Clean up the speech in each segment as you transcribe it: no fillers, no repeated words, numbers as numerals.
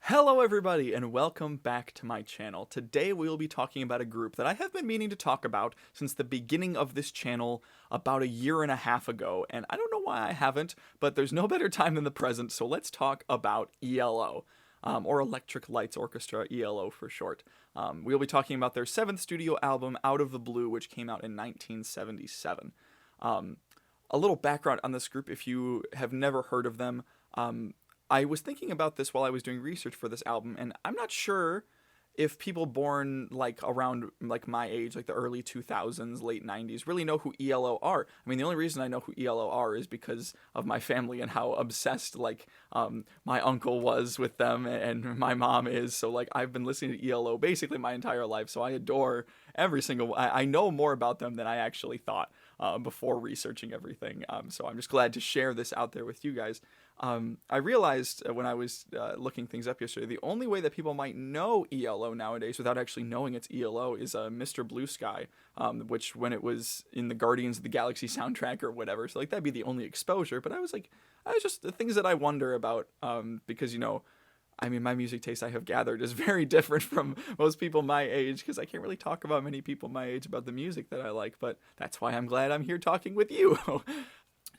Hello everybody and welcome back to my channel. Today we will be talking about a group that I have been meaning to talk about since the beginning of this channel about a year and a half ago, and I don't know why I haven't, but there's no better time than the present, so let's talk about ELO, or Electric Lights Orchestra, ELO for short. We'll be talking about their 7th studio album, Out of the Blue, which came out in 1977. A little background on this group if you have never heard of them. I was thinking about this while I was doing research for this album, and I'm not sure if people born like around like my age, like the early 2000s, late 90s, really know who ELO are. I mean, the only reason I know who ELO are is because of my family and how obsessed my uncle was with them and my mom is. So like I've been listening to ELO basically my entire life, so I adore every single. I know more about them than I actually thought before researching everything. So I'm just glad to share this out there with you guys. I realized when I was looking things up yesterday, the only way that people might know ELO nowadays without actually knowing it's ELO is Mr. Blue Sky, which when it was in the Guardians of the Galaxy soundtrack or whatever, so like that'd be the only exposure. But I was just the things that I wonder about, because I mean, my music taste I have gathered is very different from most people my age, because I can't really talk about many people my age about the music that I like, but that's why I'm glad I'm here talking with you.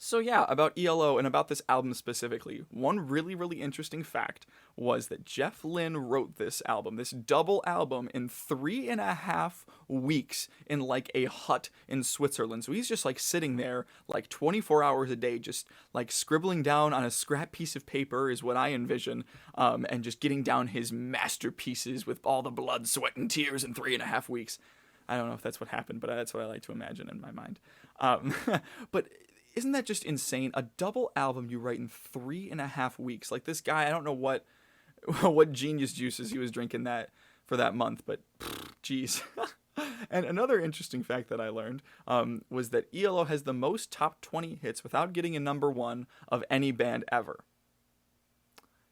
So yeah, about ELO and about this album specifically, one really, really interesting fact was that Jeff Lynne wrote this album, this double album, in 3.5 weeks in like a hut in Switzerland. So he's just like sitting there like 24 hours a day, just like scribbling down on a scrap piece of paper is what I envision, and just getting down his masterpieces with all the blood, sweat, and tears in 3.5 weeks. I don't know if that's what happened, but that's what I like to imagine in my mind. But isn't that just insane? A double album you write in 3.5 weeks. Like this guy, I don't know what genius juices he was drinking that for that month, but geez. And another interesting fact that I learned was that ELO has the most top 20 hits without getting a number one of any band ever.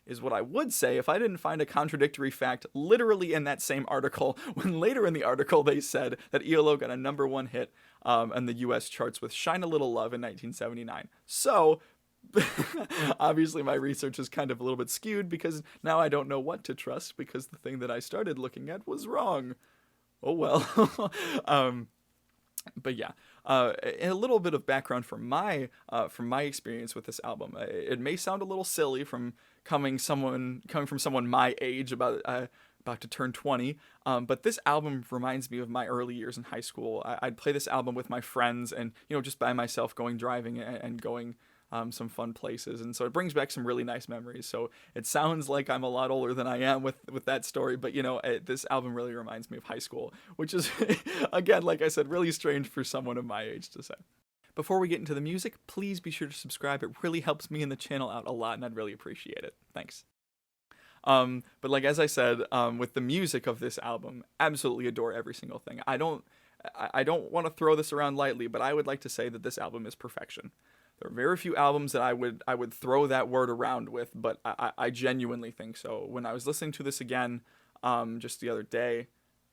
Is what I would say if I didn't find a contradictory fact literally in that same article, when later in the article they said that ELO got a number one hit in the US charts with Shine a Little Love in 1979. So, obviously my research is kind of a little bit skewed because now I don't know what to trust because the thing that I started looking at was wrong. Oh well. But yeah, a little bit of background from my experience with this album. It may sound a little silly coming from someone my age, about to turn 20. But this album reminds me of my early years in high school. I'd play this album with my friends, and just by myself, going driving and going some fun places, and so it brings back some really nice memories. So it sounds like I'm a lot older than I am with that story, but this album really reminds me of high school, which is again, like I said, really strange for someone of my age to say. Before we get into the music, please be sure to subscribe. It really helps me and the channel out a lot, and I'd really appreciate it. Thanks. But like as I said, with the music of this album, absolutely adore every single thing. I don't want to throw this around lightly, but I would like to say that this album is perfection. There are very few albums that I would throw that word around with, but I genuinely think so. When I was listening to this again, just the other day,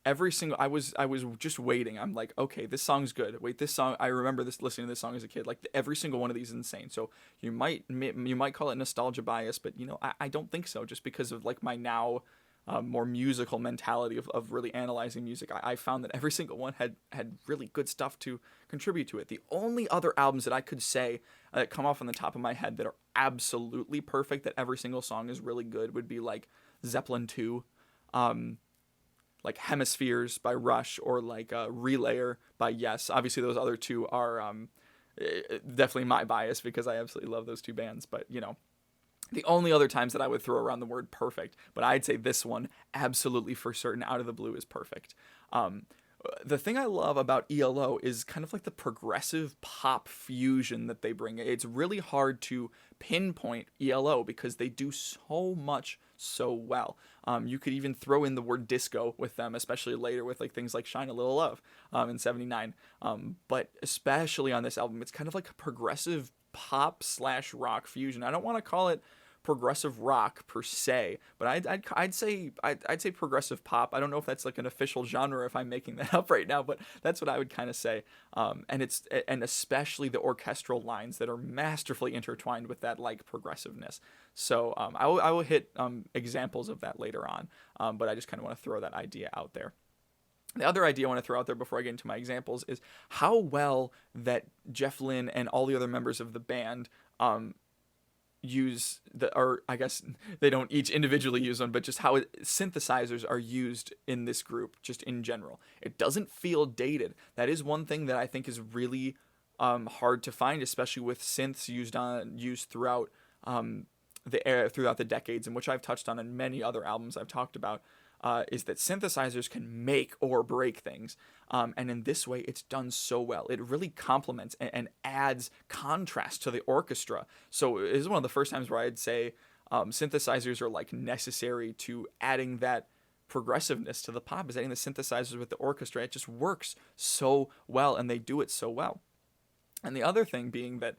I was just waiting. I'm like, okay, this song's good. Wait, this song, I remember listening to this song as a kid. Like every single one of these is insane. So you might call it nostalgia bias, but I don't think so. Just because of like my now more musical mentality of really analyzing music, I found that every single one had really good stuff to contribute to it. The only other albums that I could say that come off on the top of my head that are absolutely perfect, that every single song is really good, would be like Zeppelin 2, like Hemispheres by Rush, or like Relayer by Yes. Obviously those other two are definitely my bias because I absolutely love those two bands, but the only other times that I would throw around the word perfect, but I'd say this one absolutely for certain, Out of the Blue, is perfect. The thing I love about ELO is kind of like the progressive pop fusion that they bring. It's really hard to pinpoint ELO because they do so much so well. You could even throw in the word disco with them, especially later with like things like Shine a Little Love in 79. But especially on this album, it's kind of like a progressive pop / rock fusion. I don't want to call it progressive rock per se, but I'd say progressive pop. I don't know if that's like an official genre, or if I'm making that up right now, but that's what I would kind of say. And especially the orchestral lines that are masterfully intertwined with that like progressiveness. So I will hit examples of that later on, but I just kind of want to throw that idea out there. The other idea I want to throw out there before I get into my examples is how well that Jeff Lynne and all the other members of the band use or I guess they don't each individually use one, but just how synthesizers are used in this group, just in general. It doesn't feel dated. That is one thing that I think is really hard to find, especially with synths used throughout throughout the decades, and which I've touched on in many other albums I've talked about. Is that synthesizers can make or break things. And in this way, it's done so well. It really complements and adds contrast to the orchestra. So it is one of the first times where I'd say synthesizers are like necessary to adding that progressiveness to the pop, is adding the synthesizers with the orchestra. It just works so well, and they do it so well. And the other thing being that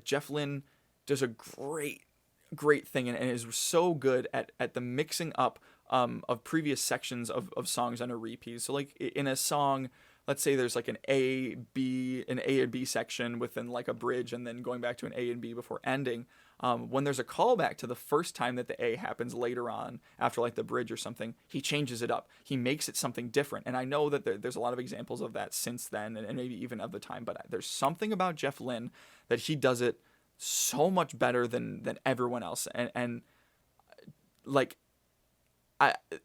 Jeff Lynne does a great thing and is so good at the mixing up of previous sections of songs on a repeat. So like in a song, let's say there's like an A and B section within like a bridge, and then going back to an A and B before ending. When there's a callback to the first time that the A happens later on, after like the bridge or something, he changes it up. He makes it something different. And I know that there's a lot of examples of that since then, and maybe even of the time, but there's something about Jeff Lynne that he does it so much better than everyone else. And like,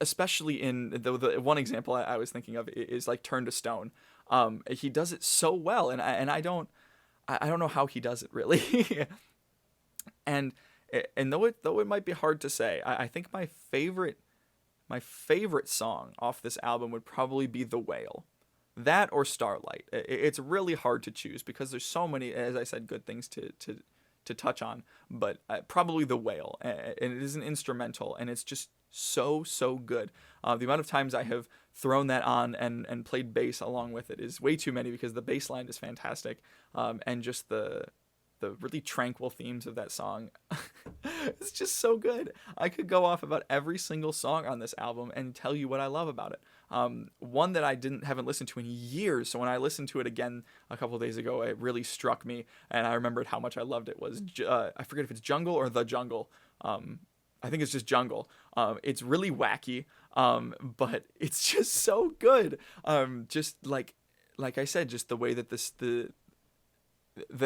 especially in the one example I was thinking of is like Turn to Stone. He does it so well, and I don't know how he does it really. and though it might be hard to say, I think my favorite song off this album would probably be The Whale. That or Starlight. It's really hard to choose because there's so many, as I said, good things to touch on, but probably The Whale. And it is an instrumental, and it's just so good. The amount of times I have thrown that on and played bass along with it is way too many, because the bass line is fantastic, and just the really tranquil themes of that song. It's just so good. I could go off about every single song on this album and tell you what I love about it. One that I haven't listened to in years, so when I listened to it again a couple of days ago, it really struck me, and I remembered how much I loved it, was I forget if it's Jungle or The Jungle. I think it's just Jungle. It's really wacky, but it's just so good. Just like I said, just the way that the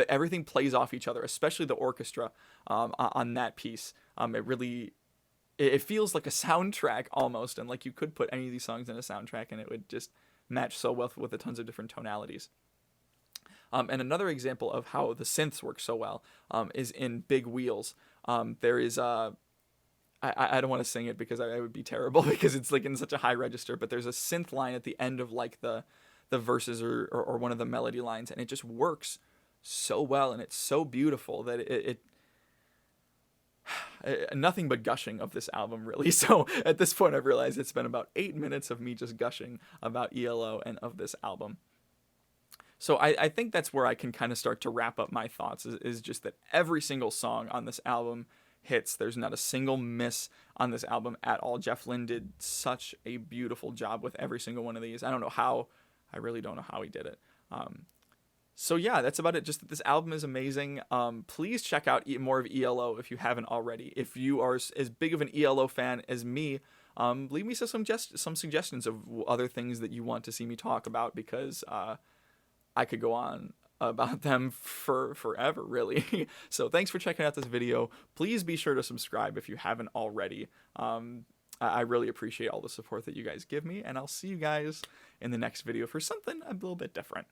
everything plays off each other, especially the orchestra on that piece. It feels like a soundtrack almost, and like you could put any of these songs in a soundtrack and it would just match so well with the tons of different tonalities. And another example of how the synths work so well is in Big Wheels. There is I don't want to sing it because I would be terrible because it's like in such a high register, but there's a synth line at the end of like the verses or one of the melody lines, and it just works so well, and it's so beautiful that it nothing but gushing of this album, really. So at this point I've realized it's been about 8 minutes of me just gushing about ELO and of this album. So I think that's where I can kind of start to wrap up my thoughts, is just that every single song on this album hits. There's not a single miss on this album at all. Jeff Lynne did such a beautiful job with every single one of these. I really don't know how he did it. So yeah, that's about it. Just that this album is amazing. Please check out more of ELO if you haven't already. If you are as big of an ELO fan as me, leave me some suggestions of other things that you want to see me talk about, because I could go on about them for forever, really. So thanks for checking out this video. Please be sure to subscribe if you haven't already. I really appreciate all the support that you guys give me, and I'll see you guys in the next video for something a little bit different.